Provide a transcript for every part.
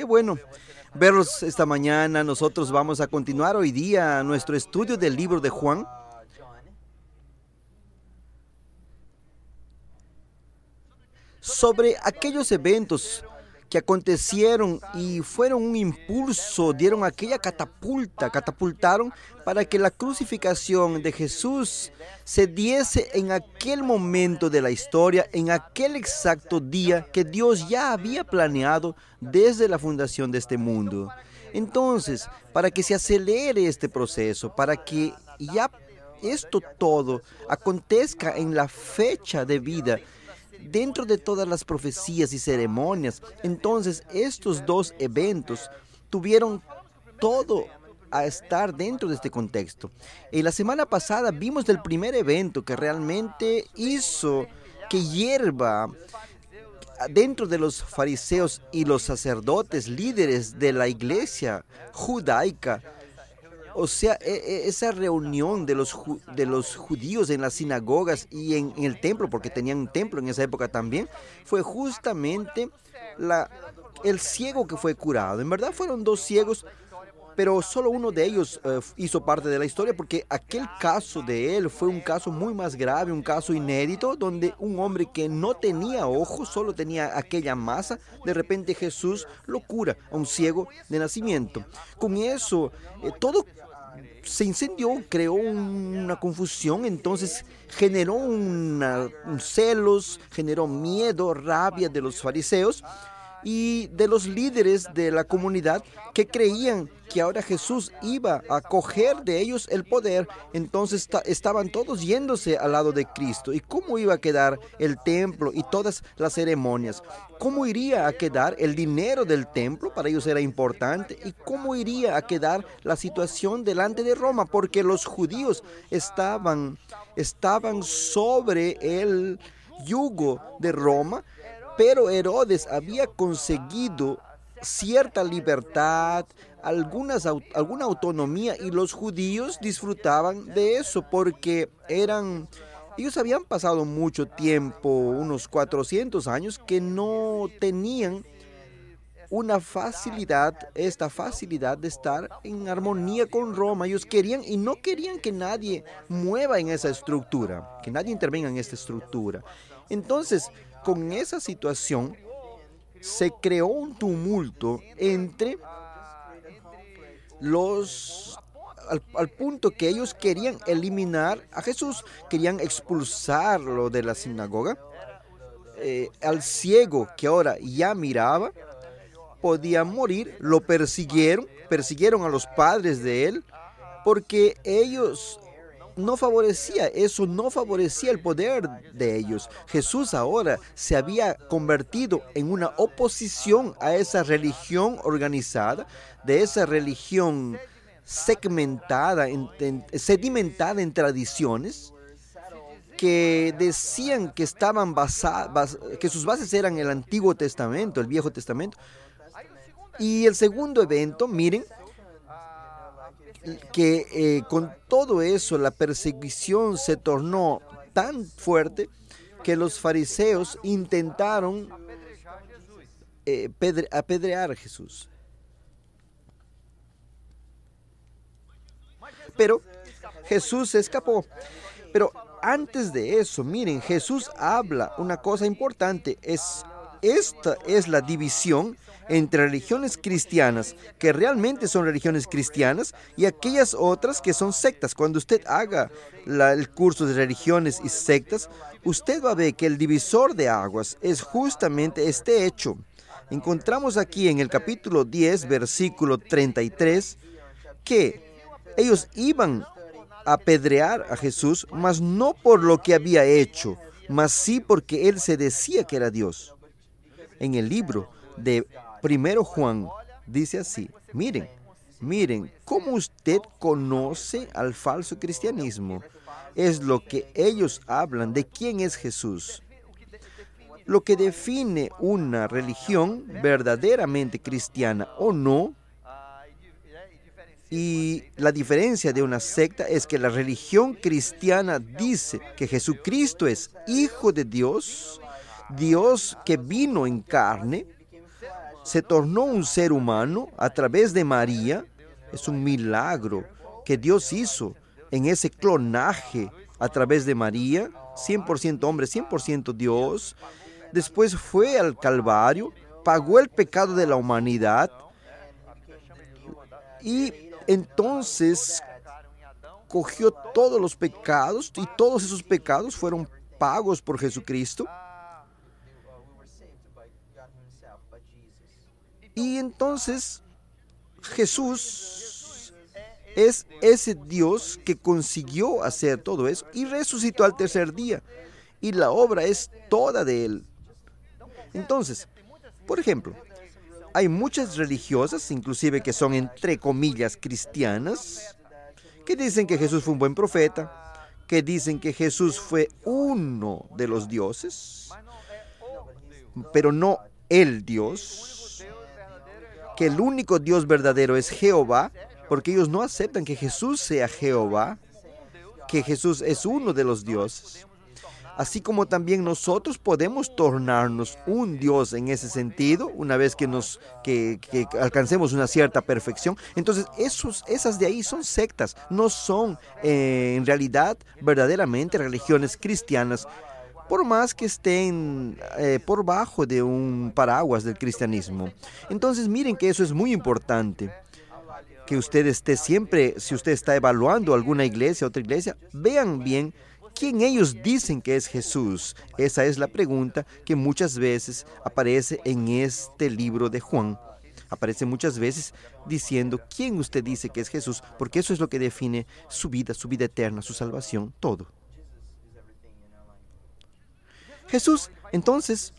Qué bueno verlos esta mañana. Nosotros vamos a continuar hoy día nuestro estudio del libro de Juan. Sobre aquellos eventos que acontecieron y fueron un impulso, dieron aquella catapultaron para que la crucificación de Jesús se diese en aquel momento de la historia, en aquel exacto día que Dios ya había planeado desde la fundación de este mundo. Entonces, para que se acelere este proceso, para que ya esto todo acontezca en la fecha de vida, dentro de todas las profecías y ceremonias, entonces estos dos eventos tuvieron todo a estar dentro de este contexto. En la semana pasada vimos del primer evento que realmente hizo que hierva dentro de los fariseos y los sacerdotes líderes de la iglesia judaica. O sea, esa reunión de los judíos en las sinagogas y en el templo, porque tenían un templo en esa época también, fue justamente el ciego que fue curado. En verdad fueron dos ciegos, pero solo uno de ellos hizo parte de la historia, porque aquel caso de él fue un caso muy más grave, un caso inédito, donde un hombre que no tenía ojos, solo tenía aquella masa, de repente Jesús lo cura a un ciego de nacimiento. Con eso, todo se incendió, creó una confusión, entonces generó celos, generó miedo, rabia de los fariseos y de los líderes de la comunidad que creían que ahora Jesús iba a coger de ellos el poder. Entonces estaban todos yéndose al lado de Cristo. ¿Y cómo iba a quedar el templo y todas las ceremonias? ¿Cómo iría a quedar el dinero del templo? Para ellos era importante. ¿Y cómo iría a quedar la situación delante de Roma? Porque los judíos estaban sobre el yugo de Roma, pero Herodes había conseguido cierta libertad, alguna autonomía, y los judíos disfrutaban de eso porque ellos habían pasado mucho tiempo, unos 400 años, que no tenían esta facilidad de estar en armonía con Roma. Ellos querían y no querían que nadie mueva en esa estructura, que nadie intervenga en esta estructura. Entonces, con esa situación, se creó un tumulto entre al punto que ellos querían eliminar a Jesús, querían expulsarlo de la sinagoga. Al ciego que ahora ya miraba, podía morir, lo persiguieron a los padres de él, porque no favorecía el poder de ellos. Jesús ahora se había convertido en una oposición a esa religión organizada, de esa religión segmentada, sedimentada en tradiciones, que decían que que sus bases eran el Antiguo Testamento, el Viejo Testamento. Y el segundo evento, miren, que con todo eso la persecución se tornó tan fuerte que los fariseos intentaron apedrear a Jesús. Pero Jesús se escapó. Pero antes de eso, miren, Jesús habla una cosa importante. Esta es la división entre religiones cristianas, que realmente son religiones cristianas, y aquellas otras que son sectas. Cuando usted haga el curso de religiones y sectas, usted va a ver que el divisor de aguas es justamente este hecho. Encontramos aquí en el capítulo 10, versículo 33, que ellos iban a apedrear a Jesús, mas no por lo que había hecho, mas sí porque él se decía que era Dios. En el libro de 1 Juan dice así: miren, ¿cómo usted conoce al falso cristianismo? Es lo que ellos hablan de quién es Jesús. Lo que define una religión verdaderamente cristiana o no, y la diferencia de una secta, es que la religión cristiana dice que Jesucristo es Hijo de Dios, Dios que vino en carne, se tornó un ser humano a través de María. Es un milagro que Dios hizo en ese clonaje a través de María, 100% hombre, 100% Dios. Después fue al Calvario, pagó el pecado de la humanidad y entonces cogió todos los pecados y todos esos pecados fueron pagos por Jesucristo. Y entonces Jesús es ese Dios que consiguió hacer todo eso y resucitó al tercer día. Y la obra es toda de Él. Entonces, por ejemplo, hay muchas religiosas, inclusive que son entre comillas cristianas, que dicen que Jesús fue un buen profeta, que dicen que Jesús fue uno de los dioses, pero no el Dios, que el único Dios verdadero es Jehová, porque ellos no aceptan que Jesús sea Jehová, que Jesús es uno de los dioses. Así como también nosotros podemos tornarnos un Dios en ese sentido, una vez que alcancemos una cierta perfección. Entonces, esas de ahí son sectas, no son en realidad verdaderamente religiones cristianas, por más que estén por bajo de un paraguas del cristianismo. Entonces, miren que eso es muy importante. Que usted esté siempre, si usted está evaluando alguna iglesia, otra iglesia, vean bien ¿quién ellos dicen que es Jesús? Esa es la pregunta que muchas veces aparece en este libro de Juan. Aparece muchas veces diciendo quién usted dice que es Jesús, porque eso es lo que define su vida eterna, su salvación, todo. Jesús, entonces,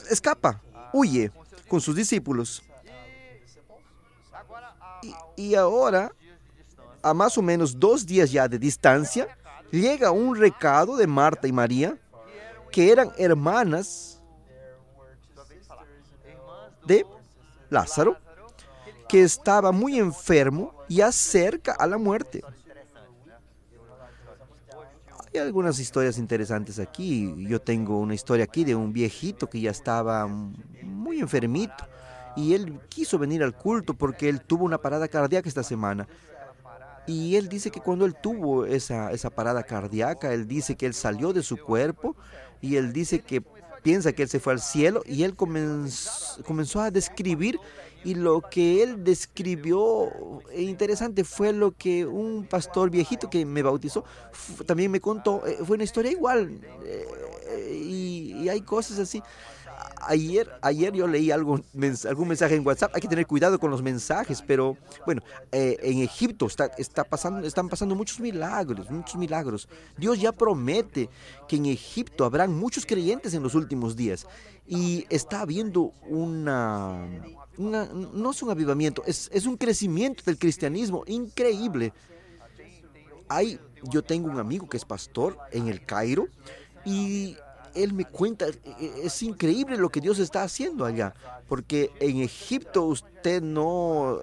escapa, huye con sus discípulos. Y ahora, a más o menos 2 días ya de distancia, llega un recado de Marta y María, que eran hermanas de Lázaro, que estaba muy enfermo y acerca a la muerte. Hay algunas historias interesantes aquí. Yo tengo una historia aquí de un viejito que ya estaba muy enfermito y él quiso venir al culto porque él tuvo una parada cardíaca esta semana. Y él dice que cuando él tuvo esa parada cardíaca, él dice que él salió de su cuerpo y él dice que piensa que él se fue al cielo y él comenzó a describir y lo que él describió interesante fue lo que un pastor viejito que me bautizó también me contó. Fue una historia igual y hay cosas así. Ayer yo leí algún mensaje en WhatsApp. Hay que tener cuidado con los mensajes, pero bueno, en Egipto están pasando muchos milagros. Dios ya promete que en Egipto habrán muchos creyentes en los últimos días. Y está habiendo no es un avivamiento, es un crecimiento del cristianismo increíble. Yo tengo un amigo que es pastor en el Cairo y él me cuenta, es increíble lo que Dios está haciendo allá, porque en Egipto usted no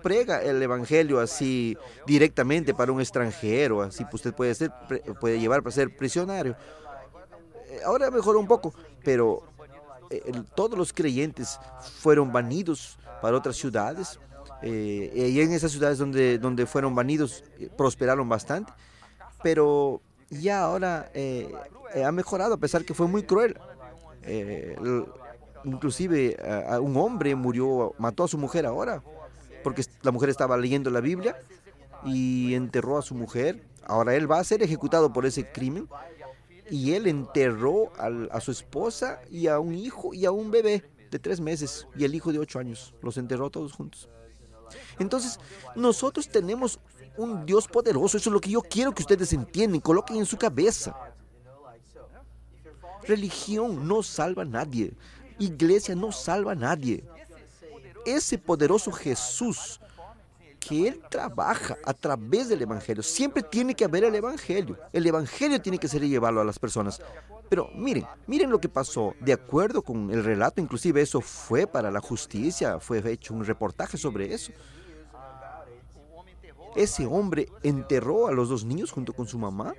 prega el evangelio así directamente para un extranjero, así pues usted puede llevar para ser prisionero. Ahora mejoró un poco, pero todos los creyentes fueron banidos para otras ciudades, y en esas ciudades donde fueron banidos prosperaron bastante, pero ya ahora ha mejorado a pesar que fue muy cruel. Inclusive un hombre mató a su mujer ahora, porque la mujer estaba leyendo la Biblia y enterró a su mujer. Ahora él va a ser ejecutado por ese crimen y él enterró a su esposa y a un hijo y a un bebé de 3 meses y el hijo de 8 años. Los enterró todos juntos. Entonces, nosotros tenemos un Dios poderoso. Eso es lo que yo quiero que ustedes entiendan, coloquen en su cabeza. Religión no salva a nadie. Iglesia no salva a nadie. Ese poderoso Jesús que Él trabaja a través del Evangelio. Siempre tiene que haber el Evangelio. El Evangelio tiene que ser llevarlo a las personas. Pero miren lo que pasó. De acuerdo con el relato, inclusive eso fue para la justicia, fue hecho un reportaje sobre eso. Ese hombre enterró a los 2 niños junto con su mamá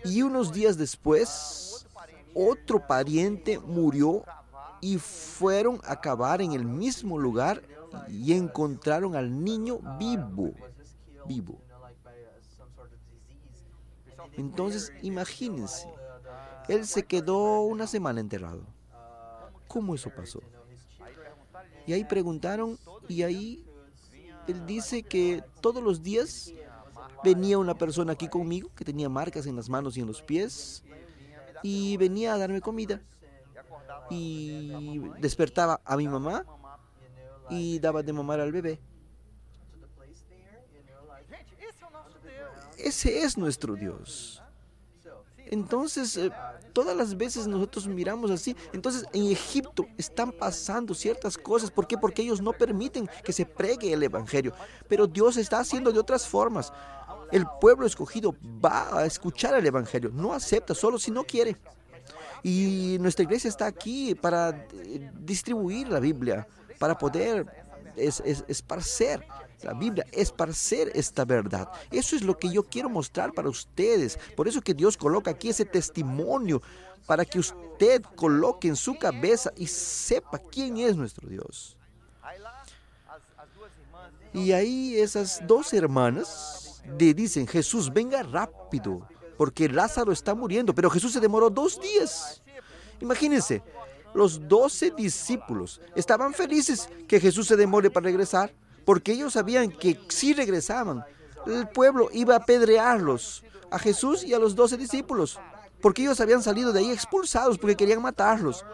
y unos días después otro pariente murió y fueron a cavar en el mismo lugar y encontraron al niño vivo. Vivo. Entonces, imagínense, él se quedó una semana enterrado. ¿Cómo eso pasó? Y ahí preguntaron, y ahí él dice que todos los días venía una persona aquí conmigo que tenía marcas en las manos y en los pies y venía a darme comida. Y despertaba a mi mamá y daba de mamar al bebé. Ese es nuestro Dios. Entonces, todas las veces nosotros miramos así. Entonces, en Egipto están pasando ciertas cosas. ¿Por qué? Porque ellos no permiten que se pregue el evangelio. Pero Dios está haciendo de otras formas. El pueblo escogido va a escuchar el evangelio. No acepta solo si no quiere. Y nuestra iglesia está aquí para distribuir la Biblia, para poder esparcer la Biblia, esparcer esta verdad. Eso es lo que yo quiero mostrar para ustedes. Por eso que Dios coloca aquí ese testimonio, para que usted coloque en su cabeza y sepa quién es nuestro Dios. Y ahí esas dos hermanas le dicen: Jesús, venga rápido, porque Lázaro está muriendo. Pero Jesús se demoró 2 días. Imagínense, los 12 discípulos estaban felices que Jesús se demore para regresar, porque ellos sabían que si regresaban, el pueblo iba a apedrearlos, a Jesús y a los 12 discípulos, porque ellos habían salido de ahí expulsados porque querían matarlos.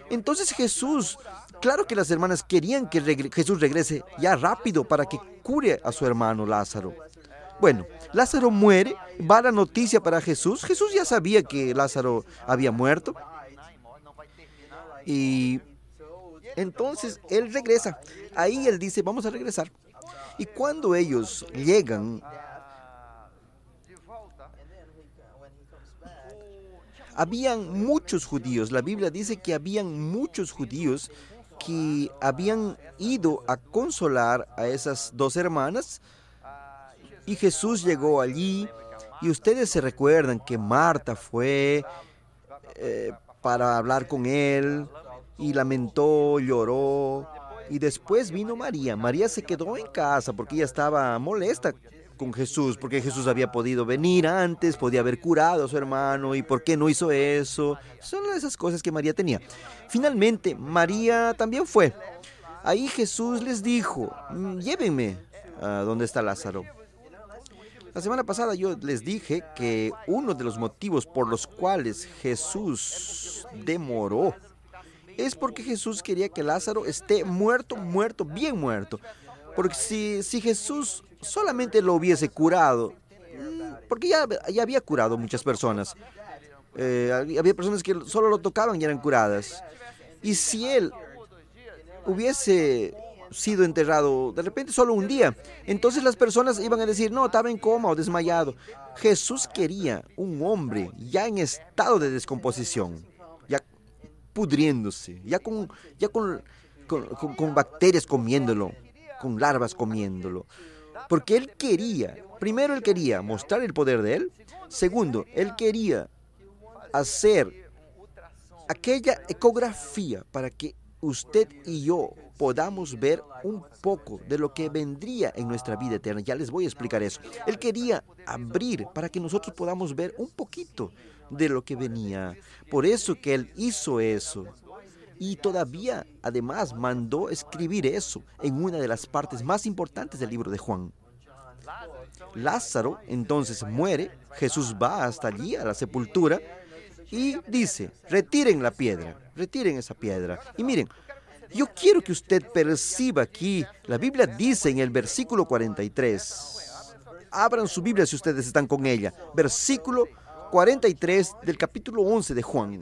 Entonces Jesús, claro que las hermanas querían que Jesús regrese ya rápido para que cure a su hermano Lázaro. Bueno, Lázaro muere, va la noticia para Jesús. Jesús ya sabía que Lázaro había muerto. Y entonces él regresa. Ahí él dice: vamos a regresar. Y cuando ellos llegan, habían muchos judíos. La Biblia dice que habían muchos judíos que habían ido a consolar a esas dos hermanas. Y Jesús llegó allí. Y ustedes se recuerdan que Marta fue para hablar con él, y lamentó, lloró. Y después vino María. María se quedó en casa porque ella estaba molesta con Jesús, porque Jesús había podido venir antes, podía haber curado a su hermano, y por qué no hizo eso. Son esas cosas que María tenía. Finalmente, María también fue. Ahí Jesús les dijo: llévenme a donde está Lázaro. La semana pasada yo les dije que uno de los motivos por los cuales Jesús demoró es porque Jesús quería que Lázaro esté muerto, bien muerto. Porque si Jesús solamente lo hubiese curado, porque ya había curado muchas personas. Había personas que solo lo tocaban y eran curadas. Y si él hubiese sido enterrado de repente solo un día, entonces las personas iban a decir: no, estaba en coma o desmayado. Jesús quería un hombre ya en estado de descomposición, ya pudriéndose, ya con bacterias comiéndolo, con larvas comiéndolo. Porque él quería, primero él quería mostrar el poder de él. Segundo, él quería hacer aquella ecografía para que usted y yo podamos ver un poco de lo que vendría en nuestra vida eterna. Ya les voy a explicar eso. Él quería abrir para que nosotros podamos ver un poquito de lo que venía. Por eso que él hizo eso. Y todavía, además, mandó escribir eso en una de las partes más importantes del libro de Juan. Lázaro entonces muere. Jesús va hasta allí, a la sepultura, y dice: retiren la piedra, retiren esa piedra. Y miren, yo quiero que usted perciba aquí, la Biblia dice en el versículo 43, abran su Biblia si ustedes están con ella, versículo 43 del capítulo 11 de Juan.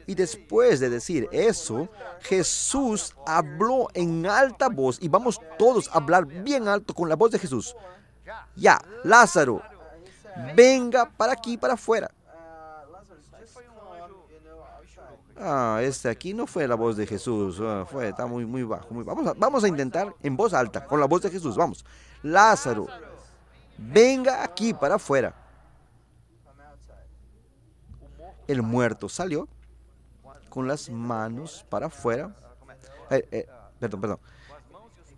Y después de decir eso, Jesús habló en alta voz, y vamos todos a hablar bien alto con la voz de Jesús: ya, Lázaro, venga para aquí, para afuera. Aquí no fue la voz de Jesús, está muy bajo. Vamos a intentar en voz alta, con la voz de Jesús, vamos. Lázaro, venga aquí para afuera. El muerto salió con las manos para afuera. Perdón.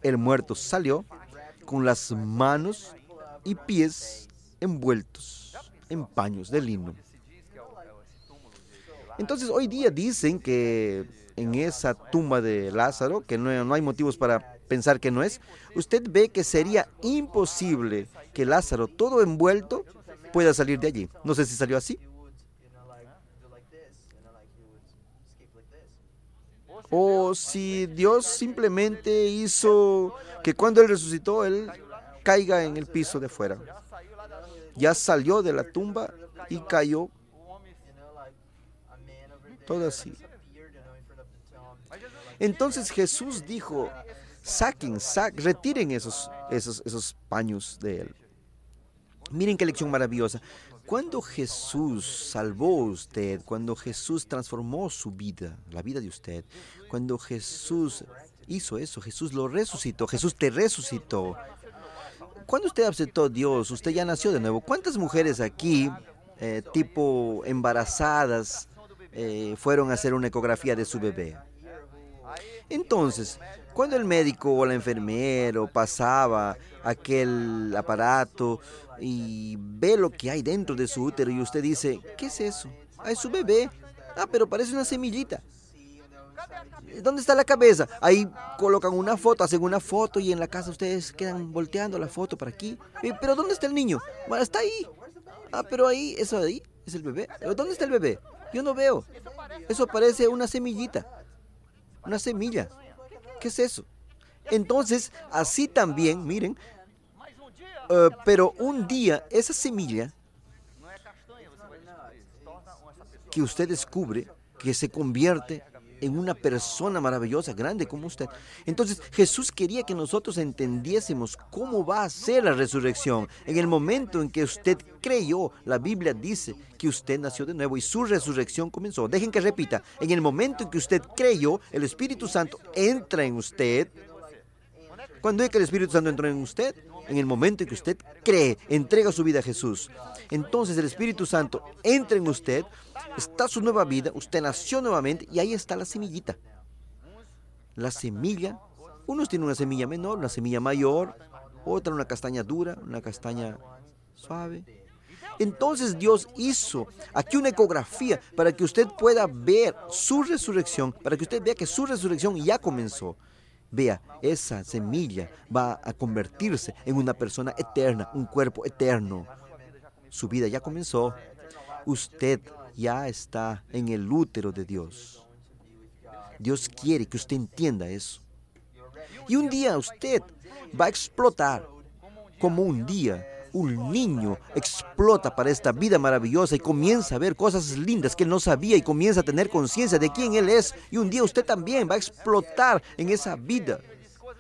El muerto salió con las manos y pies envueltos en paños de lino. Entonces, hoy día dicen que en esa tumba de Lázaro, que no hay motivos para pensar que no es, usted ve que sería imposible que Lázaro, todo envuelto, pueda salir de allí. No sé si salió así. O si Dios simplemente hizo que cuando Él resucitó, Él caiga en el piso de fuera. Ya salió de la tumba y cayó todo así. Entonces Jesús dijo, retiren esos paños de Él. Miren qué lección maravillosa. Cuando Jesús salvó a usted, cuando Jesús transformó su vida, la vida de usted, cuando Jesús hizo eso, Jesús lo resucitó, Jesús te resucitó. Cuando usted aceptó a Dios, usted ya nació de nuevo. ¿Cuántas mujeres aquí, tipo embarazadas, fueron a hacer una ecografía de su bebé? Entonces, cuando el médico o el enfermero pasaba aquel aparato y ve lo que hay dentro de su útero y usted dice, ¿qué es eso? Ah, es su bebé. Ah, pero parece una semillita. ¿Dónde está la cabeza? Ahí colocan una foto, hacen una foto y en la casa ustedes quedan volteando la foto para aquí. ¿Pero dónde está el niño? Bueno, está ahí. Ah, pero eso ahí es el bebé. ¿Dónde está el bebé? Yo no veo. Eso parece una semillita. Una semilla. ¿Qué es eso? Entonces, así también, miren, pero un día esa semilla que usted descubre, que se convierte en una persona maravillosa, grande como usted. Entonces, Jesús quería que nosotros entendiésemos cómo va a ser la resurrección. En el momento en que usted creyó, la Biblia dice que usted nació de nuevo y su resurrección comenzó. Dejen que repita. En el momento en que usted creyó, el Espíritu Santo entra en usted. ¿Cuándo es que el Espíritu Santo entró en usted? En el momento en que usted cree, entrega su vida a Jesús. Entonces el Espíritu Santo entra en usted, está su nueva vida, usted nació nuevamente y ahí está la semillita. La semilla, unos tienen una semilla menor, una semilla mayor, otra una castaña dura, una castaña suave. Entonces Dios hizo aquí una ecografía para que usted pueda ver su resurrección, para que usted vea que su resurrección ya comenzó. Vea, esa semilla va a convertirse en una persona eterna, un cuerpo eterno. Su vida ya comenzó. Usted ya está en el útero de Dios. Dios quiere que usted entienda eso. Y un día usted va a explotar como un día un niño explota para esta vida maravillosa y comienza a ver cosas lindas que él no sabía y comienza a tener conciencia de quién él es. Y un día usted también va a explotar en esa vida.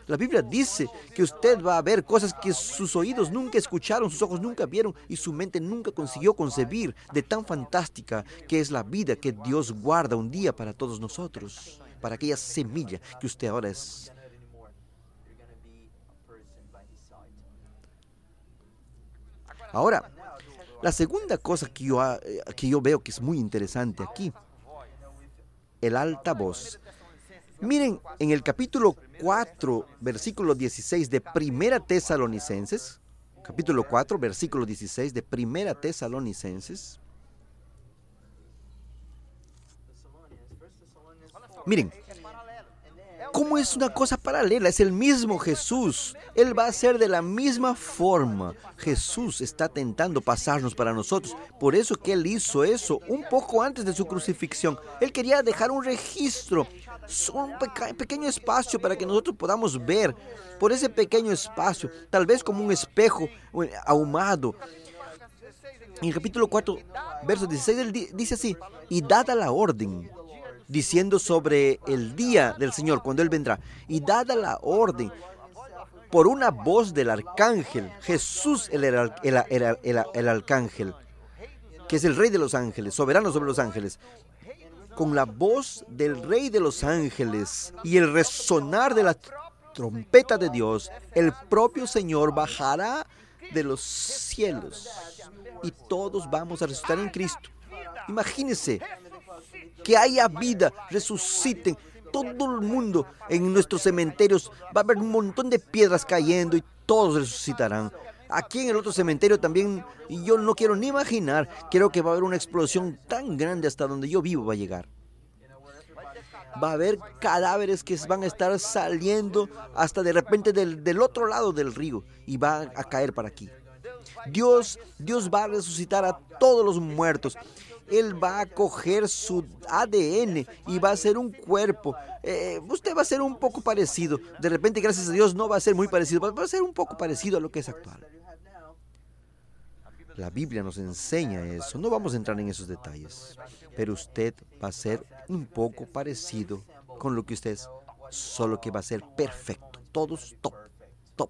La Biblia dice que usted va a ver cosas que sus oídos nunca escucharon, sus ojos nunca vieron y su mente nunca consiguió concebir de tan fantástica que es la vida que Dios guarda un día para todos nosotros, para aquella semilla que usted ahora es. Ahora, la segunda cosa que yo veo que es muy interesante aquí, el altavoz. Miren, en el capítulo 4, versículo 16 de Primera Tesalonicenses, capítulo 4, versículo 16 de Primera Tesalonicenses. Miren, ¿cómo es una cosa paralela? Es el mismo Jesús. Él va a ser de la misma forma. Jesús está tentando pasarnos para nosotros. Por eso que Él hizo eso un poco antes de su crucifixión. Él quería dejar un registro, un pequeño espacio para que nosotros podamos ver. Por ese pequeño espacio, tal vez como un espejo ahumado. En el capítulo 4, verso 16, Él dice así: y dada la orden, diciendo sobre el día del Señor, cuando Él vendrá, y dada la orden por una voz del arcángel, Jesús era el arcángel, que es el rey de los ángeles, soberano sobre los ángeles, con la voz del rey de los ángeles y el resonar de la trompeta de Dios, el propio Señor bajará de los cielos y todos vamos a resucitar en Cristo. Imagínense. que haya vida, resuciten. Todo el mundo en nuestros cementerios va a haber un montón de piedras cayendo y todos resucitarán. Aquí en el otro cementerio también, y yo no quiero ni imaginar, creo que va a haber una explosión tan grande hasta donde yo vivo va a llegar. Va a haber cadáveres que van a estar saliendo hasta de repente del otro lado del río y van a caer para aquí. Dios va a resucitar a todos los muertos. Él va a coger su ADN y va a ser un cuerpo. Usted va a ser un poco parecido. De repente, gracias a Dios, no va a ser muy parecido. Va a ser un poco parecido a lo que es actual. La Biblia nos enseña eso. No vamos a entrar en esos detalles. Pero usted va a ser un poco parecido con lo que usted es. Solo que va a ser perfecto. Todos top, top.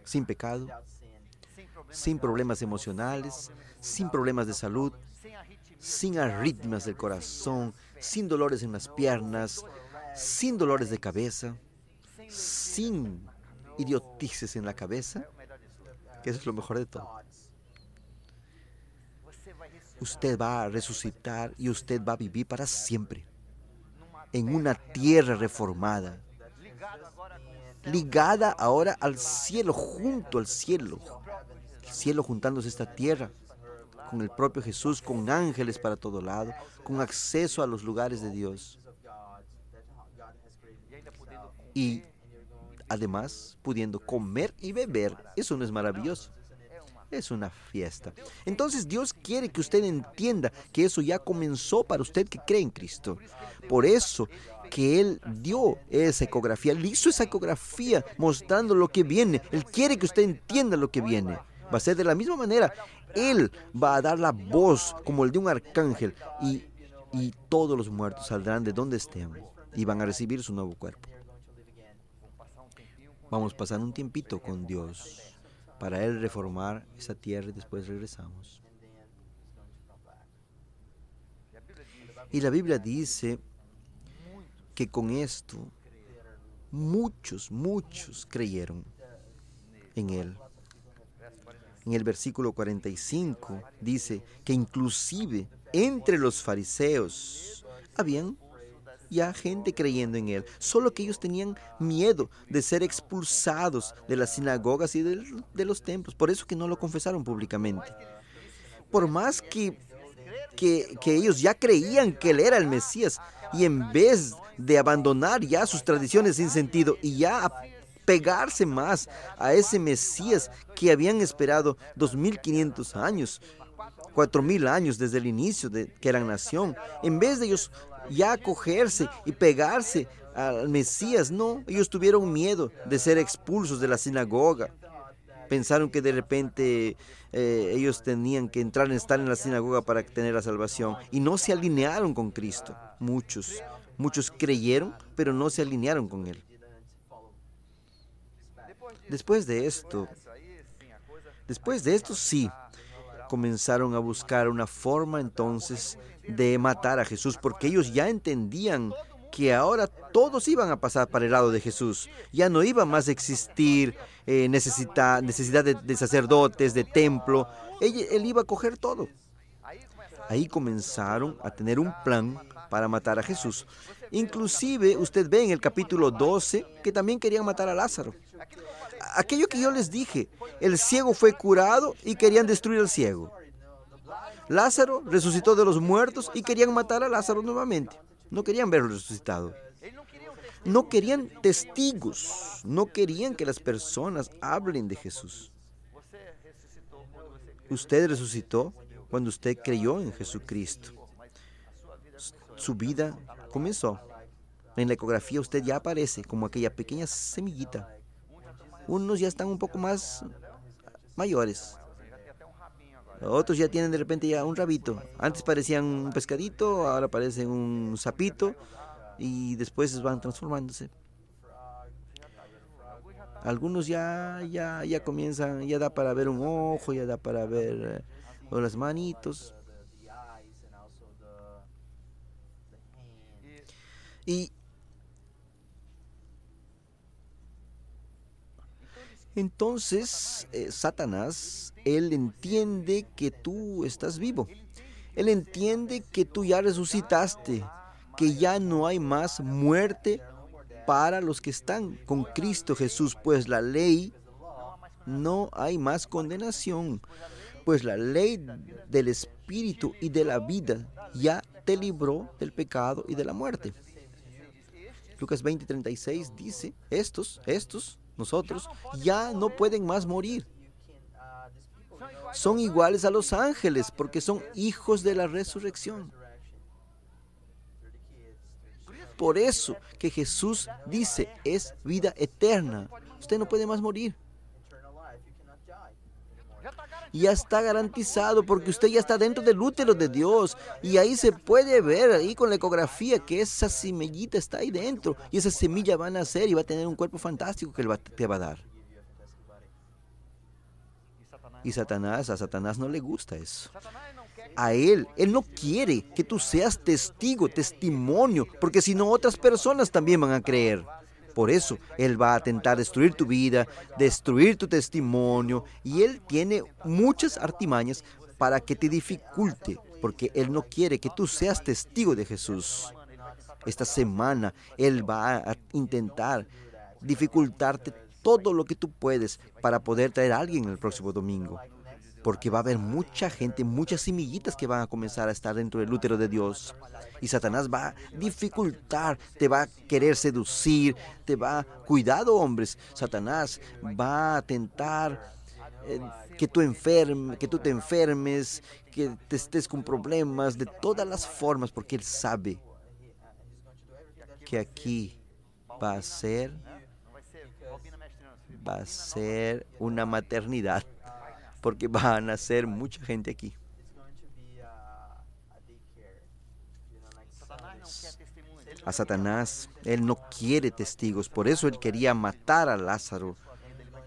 Sin pecado, sin problemas emocionales, sin problemas de salud, sin arritmias del corazón, sin dolores en las piernas, sin dolores de cabeza, sin idiotices en la cabeza, que eso es lo mejor de todo. Usted va a resucitar y usted va a vivir para siempre en una tierra reformada, ligada ahora al cielo, junto al cielo. El cielo juntándose a esta tierra, con el propio Jesús, con ángeles para todo lado, con acceso a los lugares de Dios. Y además, pudiendo comer y beber. Eso no es maravilloso. Es una fiesta. Entonces Dios quiere que usted entienda que eso ya comenzó para usted que cree en Cristo. Por eso que Él dio esa ecografía, Él hizo esa ecografía mostrando lo que viene. Él quiere que usted entienda lo que viene. Va a ser de la misma manera. Él va a dar la voz como el de un arcángel y todos los muertos saldrán de donde estén y van a recibir su nuevo cuerpo. Vamos a pasar un tiempito con Dios para Él reformar esa tierra y después regresamos. Y la Biblia dice que con esto muchos creyeron en Él. En el versículo 45 dice que inclusive entre los fariseos habían ya gente creyendo en Él, solo que ellos tenían miedo de ser expulsados de las sinagogas y de los templos, por eso que no lo confesaron públicamente. Por más que ellos ya creían que Él era el Mesías, y en vez de abandonar ya sus tradiciones sin sentido y ya pegarse más a ese Mesías que habían esperado 2500 años, 4000 años desde el inicio de que eran nación, en vez de ellos ya acogerse y pegarse al Mesías, no, ellos tuvieron miedo de ser expulsos de la sinagoga. Pensaron que de repente ellos tenían que estar en la sinagoga para tener la salvación y no se alinearon con Cristo. Muchos creyeron, pero no se alinearon con Él. Después de esto sí, comenzaron a buscar una forma entonces de matar a Jesús, porque ellos ya entendían que ahora todos iban a pasar para el lado de Jesús. Ya no iba más a existir necesidad de sacerdotes, de templo. Él iba a coger todo. Ahí comenzaron a tener un plan para matar a Jesús. Inclusive usted ve en el capítulo 12 que también querían matar a Lázaro. Aquello que yo les dije, el ciego fue curado y querían destruir al ciego. Lázaro resucitó de los muertos y querían matar a Lázaro nuevamente. No querían verlo resucitado. No querían testigos. No querían que las personas hablen de Jesús. Usted resucitó cuando usted creyó en Jesucristo. Su vida comenzó. En la ecografía usted ya aparece como aquella pequeña semillita. Unos ya están un poco más mayores. Otros ya tienen de repente ya un rabito. Antes parecían un pescadito, ahora parecen un sapito y después van transformándose. Algunos ya comienzan, ya da para ver un ojo, ya da para ver las manitos. Y entonces Satanás, él entiende que tú estás vivo. Él entiende que tú ya resucitaste, que ya no hay más muerte para los que están con Cristo Jesús, pues la ley no hay más condenación, pues la ley del Espíritu y de la vida ya te libró del pecado y de la muerte. Lucas 20:36 dice, nosotros, ya no pueden más morir. Son iguales a los ángeles porque son hijos de la resurrección. Por eso que Jesús dice, es vida eterna. Usted no puede más morir. Ya está garantizado porque usted ya está dentro del útero de Dios. Y ahí se puede ver, ahí con la ecografía, que esa semillita está ahí dentro. Y esa semilla va a nacer y va a tener un cuerpo fantástico que te va a dar. Y a Satanás no le gusta eso. A él no quiere que tú seas testigo, testimonio, porque si no otras personas también van a creer. Por eso, él va a intentar destruir tu vida, destruir tu testimonio, y él tiene muchas artimañas para que te dificulte, porque él no quiere que tú seas testigo de Jesús. Esta semana, él va a intentar dificultarte todo lo que tú puedes para poder traer a alguien el próximo domingo. Porque va a haber mucha gente, muchas semillitas que van a comenzar a estar dentro del útero de Dios. Y Satanás va a dificultar, te va a querer seducir, Cuidado, hombres, Satanás va a tentar que tú te enfermes, que te estés con problemas de todas las formas, porque él sabe que aquí va a ser una maternidad. Porque va a nacer mucha gente aquí. A Satanás, él no quiere testigos, por eso él quería matar a Lázaro,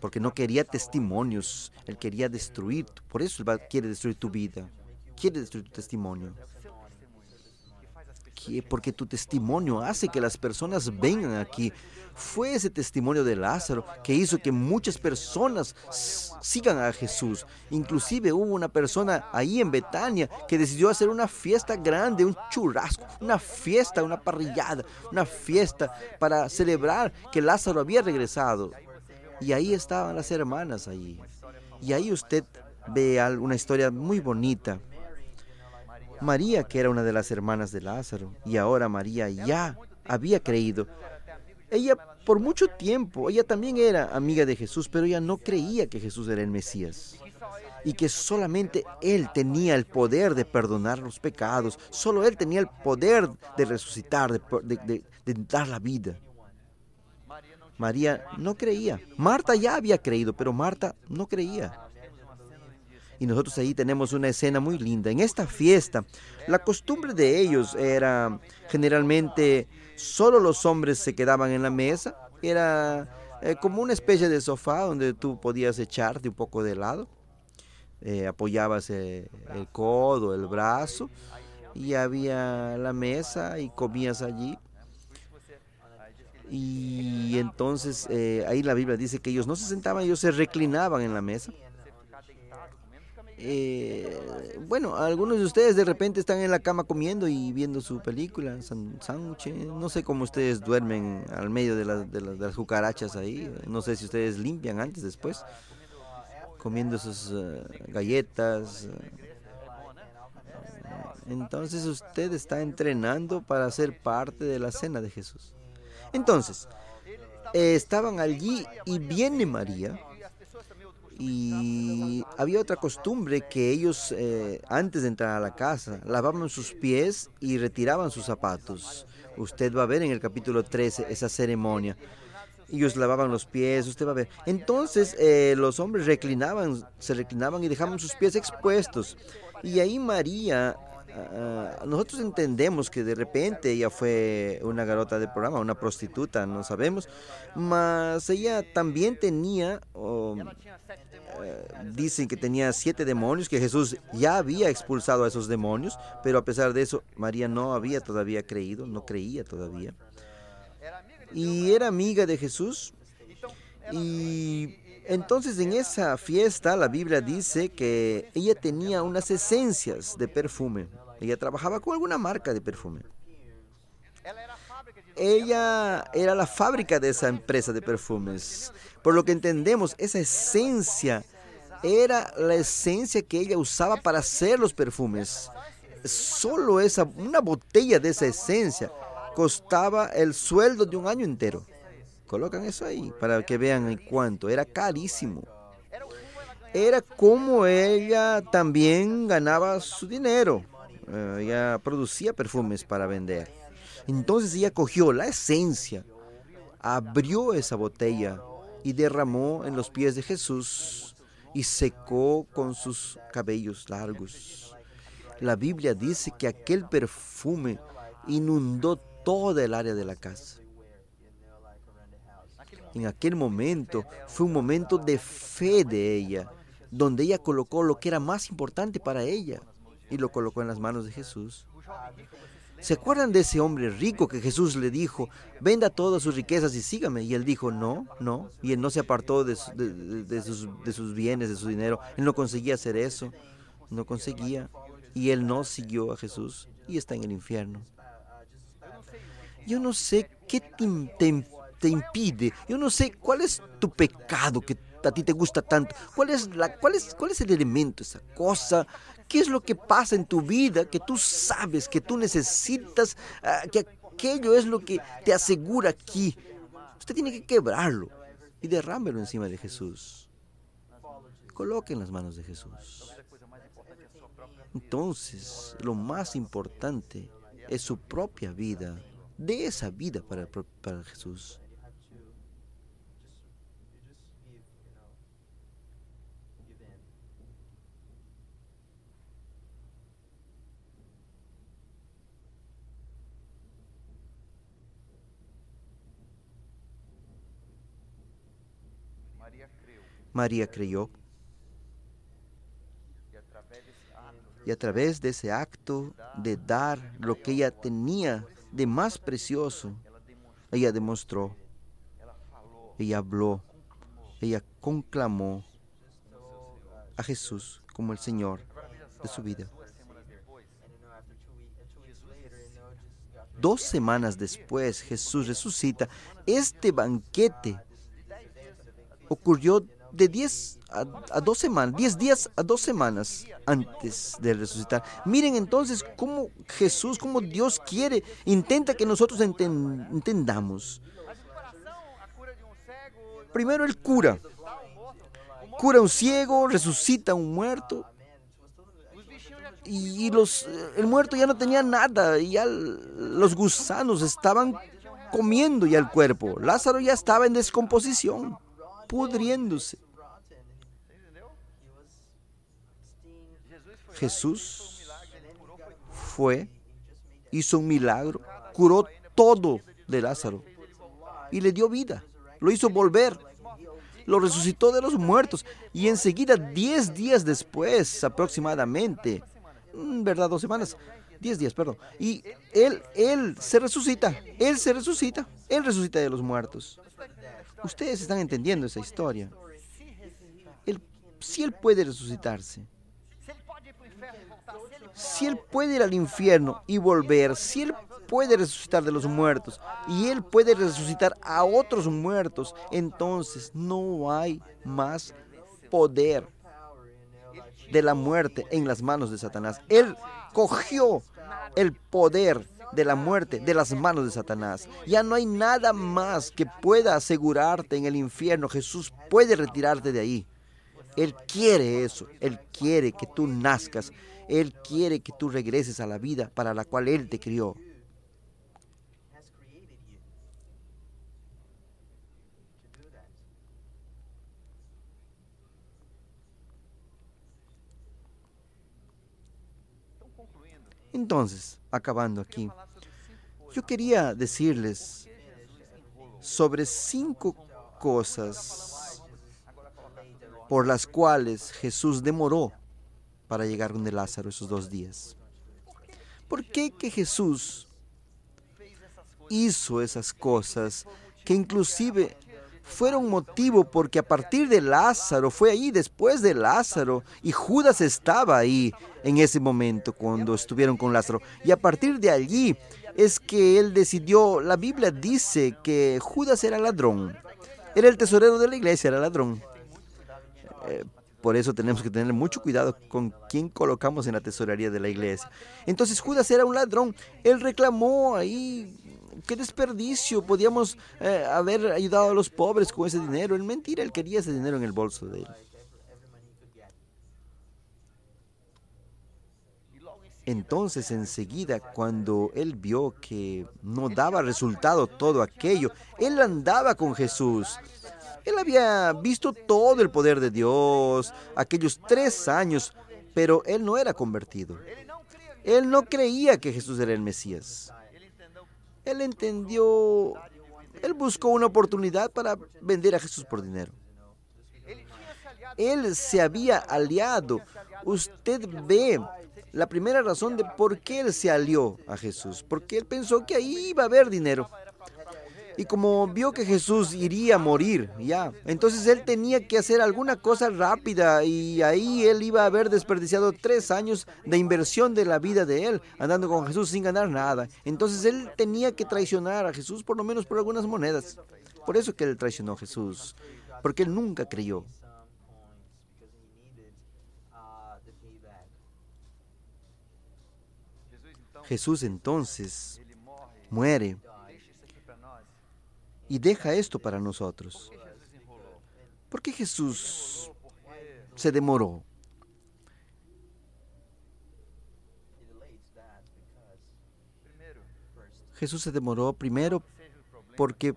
porque no quería testimonios, él quería destruir, por eso él quiere destruir tu vida, quiere destruir tu testimonio. Porque tu testimonio hace que las personas vengan aquí. Fue ese testimonio de Lázaro que hizo que muchas personas sigan a Jesús. Inclusive hubo una persona ahí en Betania que decidió hacer una fiesta grande, un churrasco, una fiesta, una parrillada, una fiesta para celebrar que Lázaro había regresado. Y ahí estaban las hermanas ahí. Y ahí usted ve una historia muy bonita. María, que era una de las hermanas de Lázaro, y ahora María ya había creído. Ella por mucho tiempo, ella también era amiga de Jesús, pero ella no creía que Jesús era el Mesías. Y que solamente Él tenía el poder de perdonar los pecados, solo Él tenía el poder de resucitar, de dar la vida. María no creía. Marta ya había creído, pero Marta no creía. Y nosotros ahí tenemos una escena muy linda. En esta fiesta, la costumbre de ellos era generalmente solo los hombres se quedaban en la mesa. Era como una especie de sofá donde tú podías echarte un poco de lado. Apoyabas el codo, el brazo, y había la mesa y comías allí. Y entonces ahí la Biblia dice que ellos no se sentaban, ellos se reclinaban en la mesa. Bueno, algunos de ustedes de repente están en la cama comiendo y viendo su película, sándwich. No sé cómo ustedes duermen al medio de las cucarachas ahí. No sé si ustedes limpian antes, después, comiendo sus galletas. Entonces usted está entrenando para ser parte de la cena de Jesús. Entonces, estaban allí y viene María. Y había otra costumbre que ellos, antes de entrar a la casa, lavaban sus pies y retiraban sus zapatos. Usted va a ver en el capítulo 13 esa ceremonia. Ellos lavaban los pies, usted va a ver. Entonces los hombres se reclinaban y dejaban sus pies expuestos. Y ahí María, nosotros entendemos que de repente ella fue una garota de programa, una prostituta, no sabemos. Mas ella también tenía... dicen que tenía 7 demonios, que Jesús ya había expulsado a esos demonios, pero a pesar de eso, María no había todavía creído, no creía todavía. Y era amiga de Jesús, y Entonces en esa fiesta la Biblia dice que ella tenía unas esencias de perfume. Ella trabajaba con alguna marca de perfume. Ella era la fábrica de esa empresa de perfumes. Por lo que entendemos, esa esencia era la esencia que ella usaba para hacer los perfumes. Solo una botella de esa esencia costaba el sueldo de un año entero. Colocan eso ahí para que vean en cuánto. Era carísimo. Era como ella también ganaba su dinero. Ella producía perfumes para vender. Entonces ella cogió la esencia, abrió esa botella y derramó en los pies de Jesús y secó con sus cabellos largos. La Biblia dice que aquel perfume inundó toda el área de la casa. En aquel momento fue un momento de fe de ella, donde ella colocó lo que era más importante para ella y lo colocó en las manos de Jesús. ¿Se acuerdan de ese hombre rico que Jesús le dijo, venda todas sus riquezas y sígame? Y él dijo, no, no. Y él no se apartó de sus bienes, de su dinero. Él no conseguía hacer eso. No conseguía. Y él no siguió a Jesús y está en el infierno. Yo no sé qué te impide. Yo no sé cuál es tu pecado que a ti te gusta tanto. ¿Cuál es el elemento, esa cosa? ¿Qué es lo que pasa en tu vida que tú sabes, que tú necesitas, que aquello es lo que te asegura aquí? Usted tiene que quebrarlo y derrámelo encima de Jesús. Coloque en las manos de Jesús. Entonces, lo más importante es su propia vida. De esa vida para Jesús. María creyó y a través de ese acto de dar lo que ella tenía de más precioso, ella demostró, ella habló, ella conclamó a Jesús como el Señor de su vida. 2 semanas después, Jesús resucita. Este banquete ocurrió de 10 a 2 semanas, 10 días a 2 semanas antes de resucitar. Miren entonces cómo Jesús, cómo Dios intenta que nosotros entendamos. Primero Él cura a un ciego, resucita a un muerto. Y el muerto ya no tenía nada, y ya los gusanos estaban comiendo ya el cuerpo. Lázaro ya estaba en descomposición, pudriéndose. Jesús hizo un milagro, curó todo de Lázaro y le dio vida, lo hizo volver, lo resucitó de los muertos y enseguida, 10 días después aproximadamente, ¿verdad? 2 semanas, 10 días, perdón. Y él resucita de los muertos. Ustedes están entendiendo esa historia. Si Él puede resucitarse, si Él puede ir al infierno y volver, si Él puede resucitar de los muertos y Él puede resucitar a otros muertos, entonces no hay más poder de la muerte en las manos de Satanás. Él cogió el poder de la muerte de las manos de Satanás. Ya no hay nada más que pueda asegurarte en el infierno. Jesús puede retirarte de ahí. Él quiere eso. Él quiere que tú nazcas. Él quiere que tú regreses a la vida para la cual Él te crió. Entonces, acabando aquí, yo quería decirles sobre 5 cosas por las cuales Jesús demoró para llegar donde Lázaro esos 2 días. ¿Por qué que Jesús hizo esas cosas que inclusive fueron motivo porque a partir de Lázaro, fue ahí después de Lázaro, y Judas estaba ahí en ese momento cuando estuvieron con Lázaro. Y a partir de allí es que él decidió, la Biblia dice que Judas era ladrón, era el tesorero de la iglesia, era ladrón. Por eso tenemos que tener mucho cuidado con quién colocamos en la tesorería de la iglesia. Entonces Judas era un ladrón. Él reclamó ahí, qué desperdicio, podíamos haber ayudado a los pobres con ese dinero. En mentira, él quería ese dinero en el bolso de él. Entonces enseguida, cuando él vio que no daba resultado todo aquello, él andaba con Jesús. Él había visto todo el poder de Dios aquellos 3 años, pero él no era convertido. Él no creía que Jesús era el Mesías. Él entendió, él buscó una oportunidad para vender a Jesús por dinero. Él se había aliado. Usted ve la primera razón de por qué él se alió a Jesús, porque él pensó que ahí iba a haber dinero. Y como vio que Jesús iría a morir, ya, entonces él tenía que hacer alguna cosa rápida y ahí él iba a haber desperdiciado 3 años de inversión de la vida de él, andando con Jesús sin ganar nada. Entonces él tenía que traicionar a Jesús por lo menos por algunas monedas. Por eso que él traicionó a Jesús, porque él nunca creyó. Jesús entonces muere y deja esto para nosotros. ¿Por qué Jesús se demoró? Jesús se demoró primero porque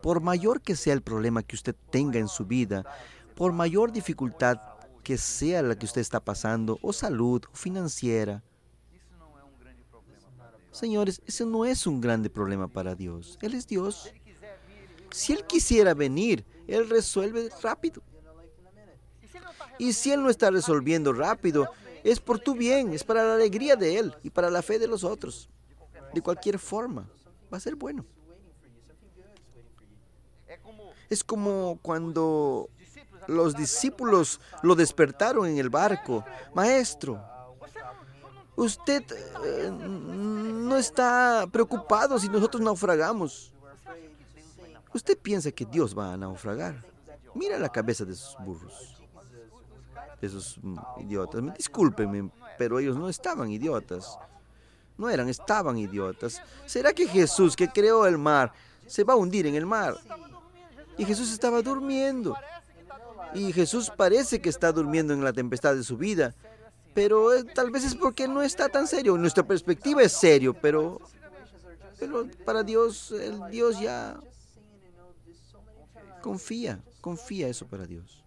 por mayor que sea el problema que usted tenga en su vida, por mayor dificultad que sea la que usted está pasando, o salud, o financiera, señores, ese no es un grande problema para Dios. Él es Dios. Si Él quisiera venir, Él resuelve rápido. Y si Él no está resolviendo rápido, es por tu bien, es para la alegría de Él y para la fe de los otros. De cualquier forma, va a ser bueno. Es como cuando los discípulos lo despertaron en el barco. Maestro, usted no está preocupado si nosotros naufragamos. ¿Usted piensa que Dios va a naufragar? Mira la cabeza de esos burros, de esos idiotas. Discúlpenme, pero ellos no estaban idiotas. No eran, estaban idiotas. ¿Será que Jesús, que creó el mar, se va a hundir en el mar? Y Jesús estaba durmiendo. Y Jesús parece que está durmiendo en la tempestad de su vida. Pero tal vez es porque no está tan serio. Nuestra perspectiva es serio, pero para Dios, el Dios ya confía eso para Dios.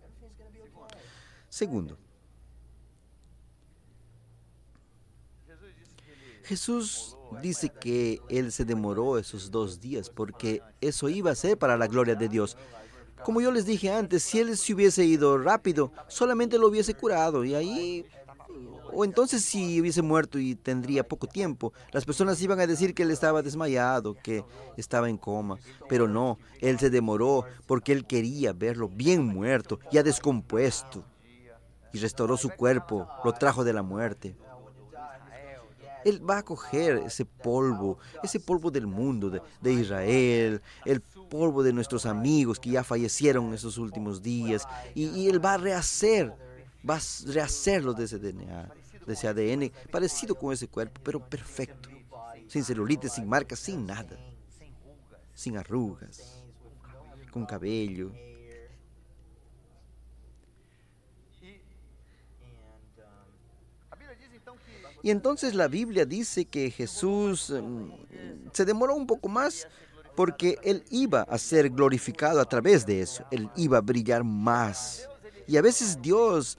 Segundo, Jesús dice que Él se demoró esos 2 días porque eso iba a ser para la gloria de Dios. Como yo les dije antes, si Él se hubiese ido rápido, solamente lo hubiese curado y ahí... O entonces si hubiese muerto y tendría poco tiempo, las personas iban a decir que él estaba desmayado, que estaba en coma. Pero no, él se demoró porque él quería verlo bien muerto, ya descompuesto. Y restauró su cuerpo, lo trajo de la muerte. Él va a coger ese polvo del mundo, de Israel, el polvo de nuestros amigos que ya fallecieron en esos últimos días, y él va a rehacerlo de ese DNA, de ese ADN, parecido con ese cuerpo, pero perfecto, sin celulitis, sin marcas, sin nada, sin arrugas, con cabello. Y entonces la Biblia dice que Jesús se demoró un poco más porque Él iba a ser glorificado a través de eso. Él iba a brillar más. Y a veces Dios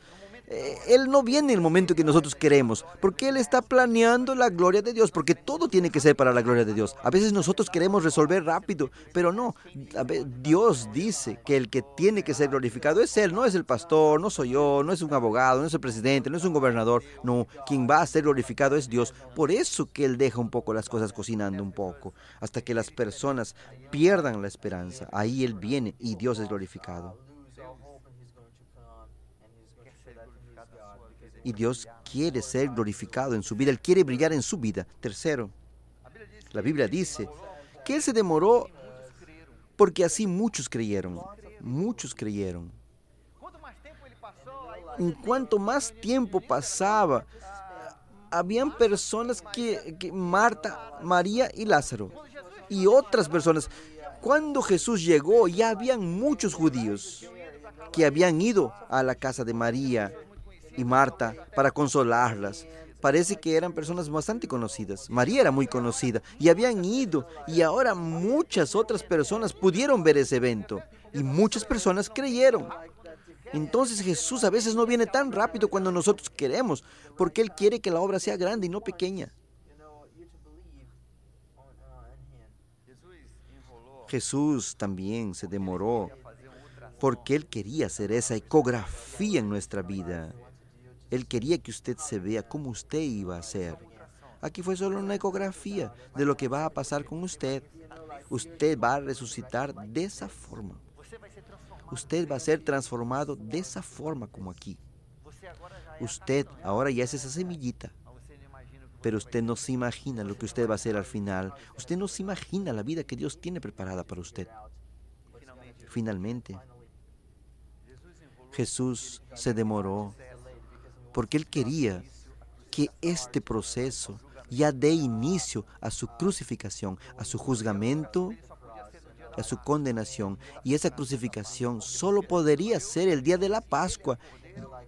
Él no viene en el momento que nosotros queremos, porque Él está planeando la gloria de Dios, porque todo tiene que ser para la gloria de Dios. A veces nosotros queremos resolver rápido, pero no. Dios dice que el que tiene que ser glorificado es Él, no es el pastor, no soy yo, no es un abogado, no es el presidente, no es un gobernador. No, quien va a ser glorificado es Dios. Por eso que Él deja un poco las cosas cocinando un poco, hasta que las personas pierdan la esperanza. Ahí Él viene y Dios es glorificado. Y Dios quiere ser glorificado en su vida. Él quiere brillar en su vida. Tercero, la Biblia dice que Él se demoró porque así muchos creyeron. Muchos creyeron. En cuanto más tiempo pasaba, habían personas que Marta, María y Lázaro. Y otras personas. Cuando Jesús llegó, ya habían muchos judíos que habían ido a la casa de María y Marta para consolarlas. Parece que eran personas bastante conocidas. María era muy conocida y habían ido, y ahora muchas otras personas pudieron ver ese evento y muchas personas creyeron. Entonces Jesús a veces no viene tan rápido cuando nosotros queremos, porque Él quiere que la obra sea grande y no pequeña. Jesús también se demoró porque Él quería hacer esa ecografía en nuestra vida. Él quería que usted se vea como usted iba a ser. Aquí fue solo una ecografía de lo que va a pasar con usted. Usted va a resucitar de esa forma. Usted va a ser transformado de esa forma como aquí. Usted ahora ya es esa semillita. Pero usted no se imagina lo que usted va a hacer al final. Usted no se imagina la vida que Dios tiene preparada para usted. Finalmente, Jesús se demoró porque Él quería que este proceso ya dé inicio a su crucificación, a su juzgamento, a su condenación. Y esa crucificación solo podría ser el día de la Pascua,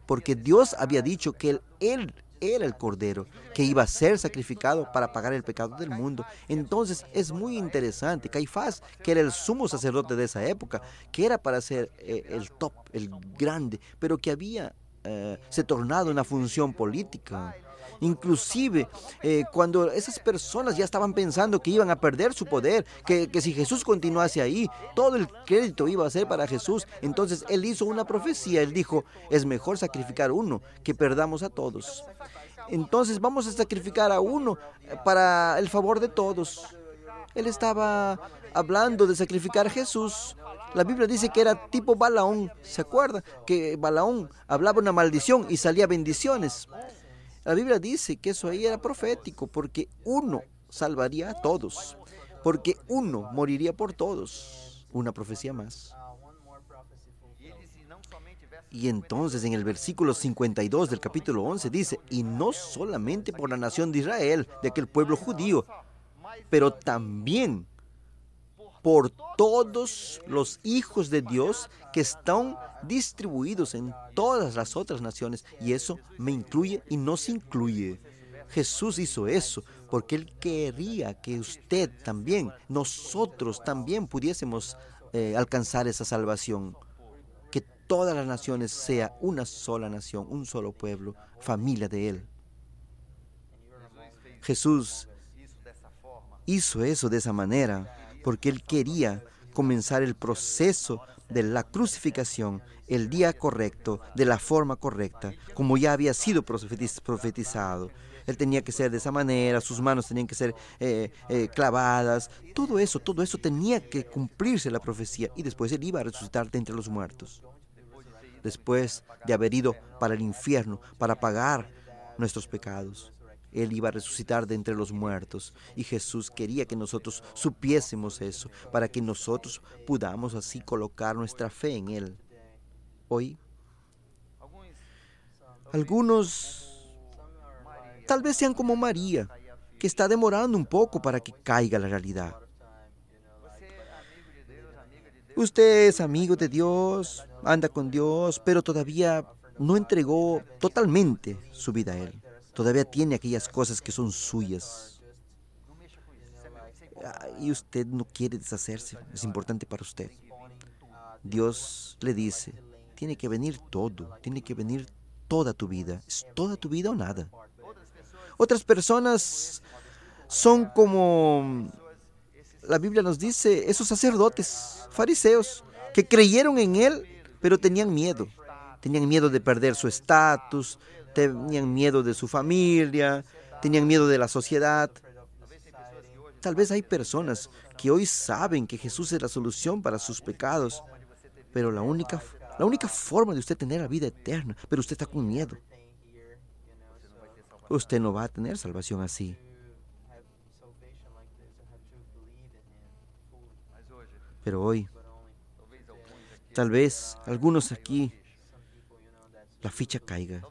porque Dios había dicho que Él era el Cordero que iba a ser sacrificado para pagar el pecado del mundo. Entonces es muy interesante. Caifás, que era el sumo sacerdote de esa época, que era para ser el top, el grande, pero que había se tornado una función política. Inclusive cuando esas personas ya estaban pensando que iban a perder su poder, que si Jesús continuase ahí, todo el crédito iba a ser para Jesús. Entonces Él hizo una profecía. Él dijo, es mejor sacrificar uno que perdamos a todos. Entonces vamos a sacrificar a uno para el favor de todos. Él estaba hablando de sacrificar a Jesús. La Biblia dice que era tipo Balaón. ¿Se acuerda? Que Balaón hablaba una maldición y salía bendiciones. La Biblia dice que eso ahí era profético, porque uno salvaría a todos, porque uno moriría por todos. Una profecía más. Y entonces en el versículo 52 del capítulo 11 dice, y no solamente por la nación de Israel, de aquel pueblo judío, pero también por todos los hijos de Dios que están distribuidos en todas las otras naciones. Y eso me incluye y nos incluye. Jesús hizo eso porque Él quería que usted también, nosotros también pudiésemos alcanzar esa salvación. Que todas las naciones sea una sola nación, un solo pueblo, familia de Él. Jesús hizo eso de esa manera porque Él quería comenzar el proceso de la crucificación el día correcto, de la forma correcta, como ya había sido profetizado. Él tenía que ser de esa manera, sus manos tenían que ser clavadas, todo eso tenía que cumplirse la profecía, y después Él iba a resucitar de entre los muertos. Después de haber ido para el infierno, para pagar nuestros pecados, Él iba a resucitar de entre los muertos, y Jesús quería que nosotros supiésemos eso, para que nosotros podamos así colocar nuestra fe en Él. Hoy, algunos tal vez sean como María, que está demorando un poco para que caiga la realidad. Usted es amigo de Dios, anda con Dios, pero todavía no entregó totalmente su vida a Él. Todavía tiene aquellas cosas que son suyas. Y usted no quiere deshacerse. Es importante para usted. Dios le dice, tiene que venir todo, tiene que venir toda tu vida. Es toda tu vida o nada. Otras personas son como la Biblia nos dice, esos sacerdotes, fariseos, que creyeron en Él, pero tenían miedo. Tenían miedo de perder su estatus, tenían miedo de su familia, tenían miedo de la sociedad. Tal vez hay personas que hoy saben que Jesús es la solución para sus pecados, pero la única forma de usted tener la vida eterna, pero usted está con miedo. Usted no va a tener salvación así. Pero hoy, tal vez algunos aquí, la ficha caiga.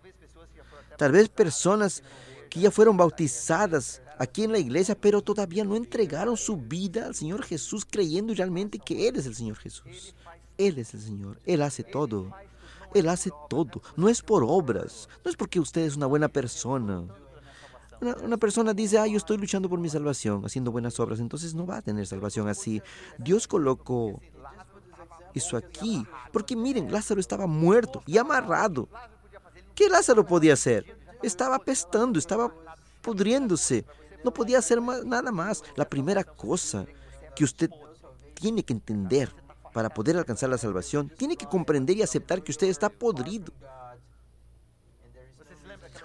Tal vez personas que ya fueron bautizadas aquí en la iglesia, pero todavía no entregaron su vida al Señor Jesús, creyendo realmente que Él es el Señor Jesús. Él es el Señor. Él hace todo. Él hace todo. No es por obras. No es porque usted es una buena persona. Una persona dice, yo estoy luchando por mi salvación, haciendo buenas obras, entonces no va a tener salvación así. Dios colocó eso aquí, porque miren, Lázaro estaba muerto y amarrado. ¿Qué Lázaro podía hacer? Estaba apestando, estaba pudriéndose. No podía hacer nada más. La primera cosa que usted tiene que entender para poder alcanzar la salvación, tiene que comprender y aceptar que usted está podrido.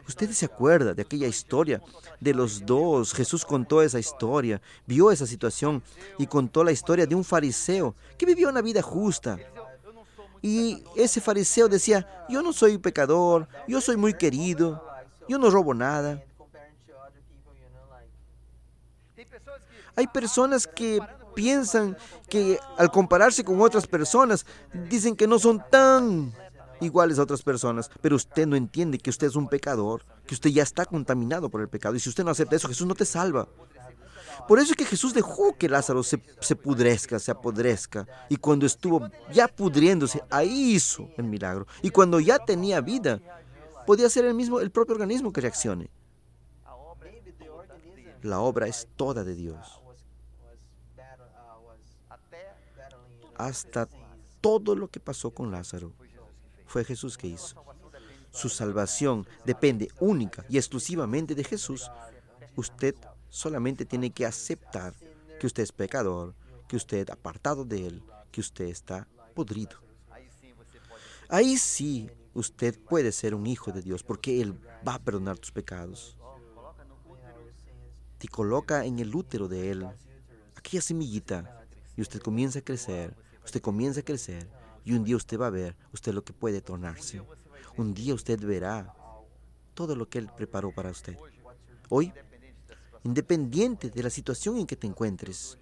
Usted se acuerda de aquella historia de los dos. Jesús contó esa historia, vio esa situación y contó la historia de un fariseo que vivió una vida justa. Y ese fariseo decía, yo no soy pecador, yo soy muy querido, yo no robo nada. Hay personas que piensan que al compararse con otras personas, dicen que no son tan iguales a otras personas, pero usted no entiende que usted es un pecador, que usted ya está contaminado por el pecado, y si usted no acepta eso, Jesús no te salva. Por eso es que Jesús dejó que Lázaro se pudrezca, se apodrezca, y cuando estuvo ya pudriéndose, ahí hizo el milagro, y cuando ya tenía vida, podía ser el propio organismo que reaccione. La obra es toda de Dios. Hasta todo lo que pasó con Lázaro fue Jesús que hizo. Su salvación depende única y exclusivamente de Jesús. Usted solamente tiene que aceptar que usted es pecador, que usted apartado de Él, que usted está podrido. Ahí sí usted puede ser un hijo de Dios porque Él va a perdonar tus pecados. Te coloca en el útero de Él, aquella semillita, y usted comienza a crecer, y un día usted va a ver usted lo que puede tornarse. Un día usted verá todo lo que Él preparó para usted. Hoy, independiente de la situación en que te encuentres,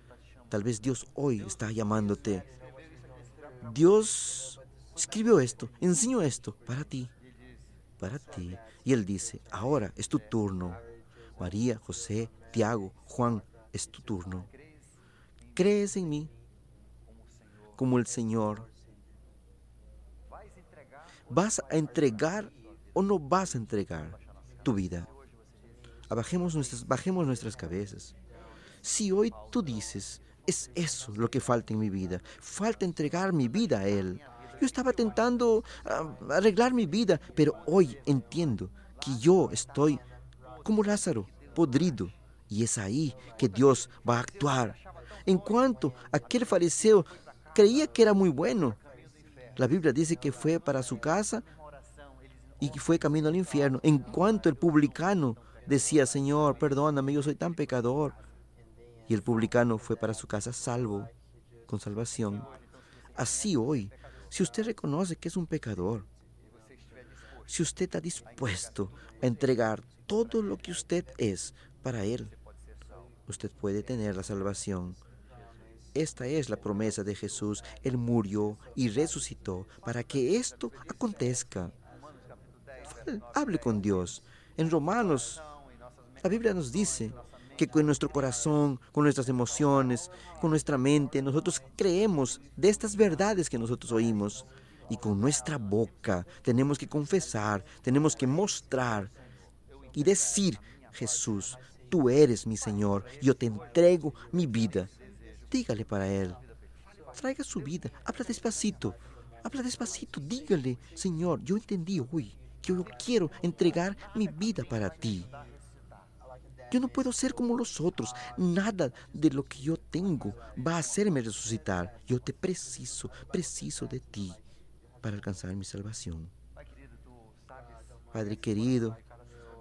tal vez Dios hoy está llamándote. Dios escribió esto, enseñó esto para ti. Y Él dice, ahora es tu turno. María, José, Tiago, Juan, es tu turno. ¿Crees en mí como el Señor? ¿Vas a entregar o no vas a entregar tu vida? Bajemos nuestras cabezas. Si hoy tú dices, es eso lo que falta en mi vida, falta entregar mi vida a Él. Yo estaba tentando arreglar mi vida, pero hoy entiendo que yo estoy como Lázaro, podrido, y es ahí que Dios va a actuar. En cuanto aquel fariseo creía que era muy bueno, la Biblia dice que fue para su casa y que fue camino al infierno. En cuanto el publicano decía, Señor, perdóname, yo soy tan pecador, y el publicano fue para su casa salvo, con salvación. Así hoy, si usted reconoce que es un pecador, si usted está dispuesto a entregar todo lo que usted es para Él, usted puede tener la salvación. Esta es la promesa de Jesús. Él murió y resucitó para que esto acontezca. Hable con Dios. En Romanos, la Biblia nos dice que con nuestro corazón, con nuestras emociones, con nuestra mente, nosotros creemos de estas verdades que nosotros oímos. Y con nuestra boca tenemos que confesar, tenemos que mostrar y decir, Jesús, tú eres mi Señor, yo te entrego mi vida. Dígale para Él, traiga su vida, habla despacito, dígale, Señor, yo entendí hoy que yo quiero entregar mi vida para ti. Yo no puedo ser como los otros. Nada de lo que yo tengo va a hacerme resucitar. Yo te preciso de ti para alcanzar mi salvación. Padre querido,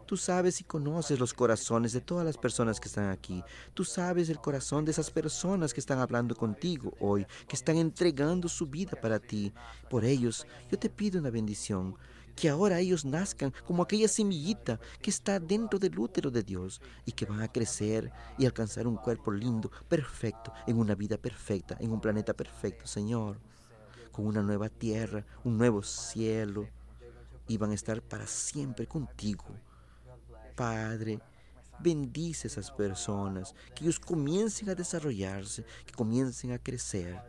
tú sabes y conoces los corazones de todas las personas que están aquí. Tú sabes el corazón de esas personas que están hablando contigo hoy, que están entregando su vida para ti. Por ellos, yo te pido una bendición. Que ahora ellos nazcan como aquella semillita que está dentro del útero de Dios y que van a crecer y alcanzar un cuerpo lindo, perfecto, en una vida perfecta, en un planeta perfecto, Señor, con una nueva tierra, un nuevo cielo, y van a estar para siempre contigo. Padre, bendice a esas personas, que ellos comiencen a desarrollarse, que comiencen a crecer,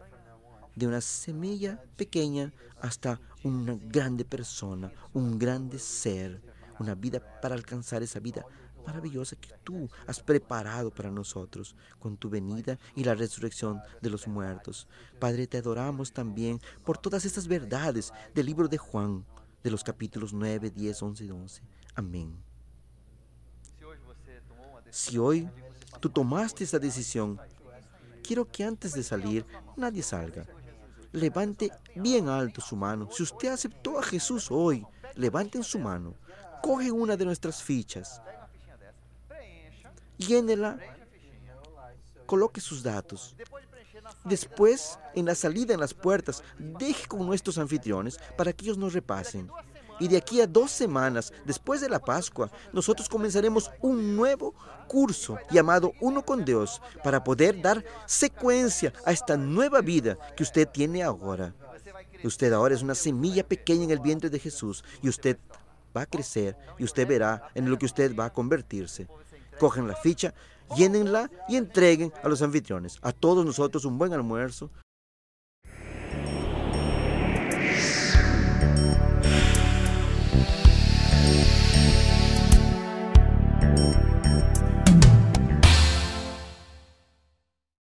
de una semilla pequeña hasta una grande persona, un grande ser, una vida para alcanzar esa vida maravillosa que tú has preparado para nosotros con tu venida y la resurrección de los muertos. Padre, te adoramos también por todas estas verdades del libro de Juan, de los capítulos 9, 10, 11 y 11. Amén. Si hoy tú tomaste esa decisión, quiero que antes de salir nadie salga. Levante bien alto su mano. Si usted aceptó a Jesús hoy, levanten su mano. Coge una de nuestras fichas. Llénela. Coloque sus datos. Después, en la salida, en las puertas, deje con nuestros anfitriones para que ellos nos repasen. Y de aquí a 2 semanas, después de la Pascua, nosotros comenzaremos un nuevo curso llamado Uno con Dios para poder dar secuencia a esta nueva vida que usted tiene ahora. Usted ahora es una semilla pequeña en el vientre de Jesús y usted va a crecer y usted verá en lo que usted va a convertirse. Cogen la ficha, llénenla y entreguen a los anfitriones. A todos nosotros un buen almuerzo